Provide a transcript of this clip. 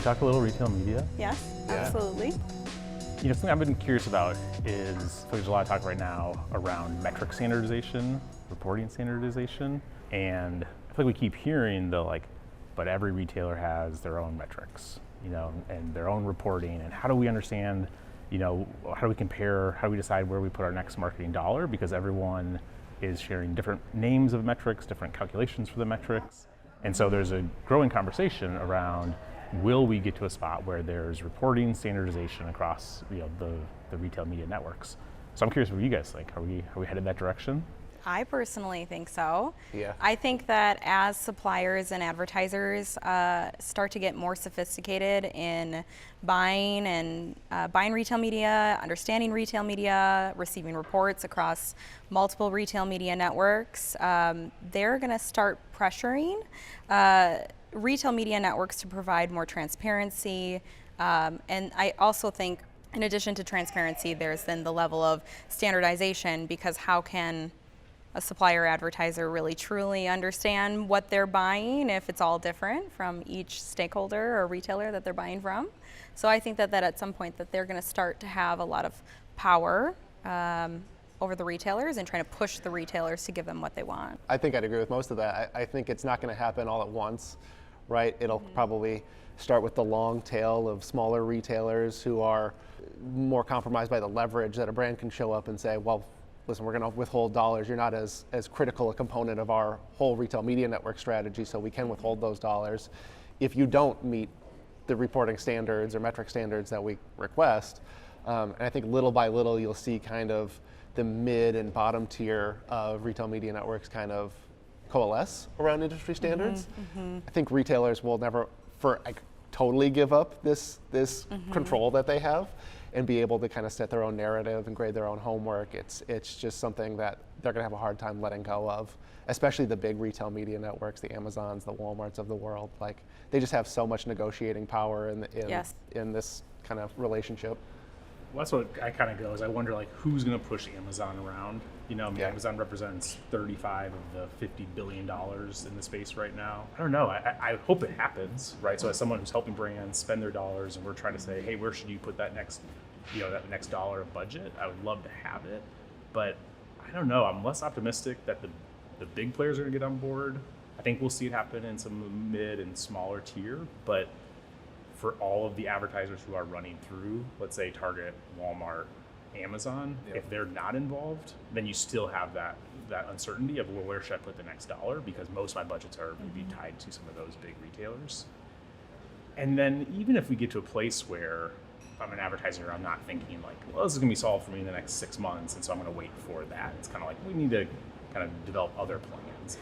we talk a little retail media? Yes, Yeah. absolutely. Something I've been curious about is there's a lot of talk right now around metric standardization, reporting standardization, and I feel like we keep hearing but every retailer has their own metrics, and their own reporting, and how do we understand, how do we compare, how do we decide where we put our next marketing dollar, because everyone is sharing different names of metrics, different calculations for the metrics, and so there's a growing conversation around, will we get to a spot where there's reporting standardization across the retail media networks? So I'm curious what you guys think. Are we headed that direction? I personally think so. Yeah. I think that as suppliers and advertisers start to get more sophisticated in buying retail media, understanding retail media, receiving reports across multiple retail media networks, they're going to start pressuring retail media networks to provide more transparency. And I also think, in addition to transparency, there's then the level of standardization, because how can a supplier advertiser really truly understand what they're buying if it's all different from each stakeholder or retailer that they're buying from? So I think that at some point that they're going to start to have a lot of power over the retailers and trying to push the retailers to give them what they want. I think I'd agree with most of that. I think it's not going to happen all at once, right? It'll probably start with the long tail of smaller retailers who are more compromised by the leverage that a brand can show up and say, well, listen, we're going to withhold dollars. You're not as critical a component of our whole retail media network strategy, so we can withhold those dollars. If you don't meet the reporting standards or metric standards that we request, and I think little by little you'll see kind of the mid and bottom tier of retail media networks kind of coalesce around industry standards. I think retailers will never totally give up this control that they have and be able to kind of set their own narrative and grade their own homework. It's just something that they're going to have a hard time letting go of, especially the big retail media networks, the Amazons, the Walmarts of the world. Like, they just have so much negotiating power in this kind of relationship. Well, that's what I kind of go is I wonder who's going to push Amazon around. Amazon represents 35 of the $50 billion in the space right now. I don't know. I hope it happens, right? So as someone who's helping brands spend their dollars, and we're trying to say, hey, where should you put that next dollar of budget? I would love to have it, but I don't know. I'm less optimistic that the big players are going to get on board. I think we'll see it happen in some mid and smaller tier, but for all of the advertisers who are running through, let's say Target, Walmart, Amazon, if they're not involved, then you still have that uncertainty of, well, where should I put the next dollar? Because most of my budgets are maybe tied to some of those big retailers. And then even if we get to a place where if I'm an advertiser, I'm not thinking well, this is gonna be solved for me in the next 6 months, and so I'm gonna wait for that. It's kind of we need to kind of develop other plans.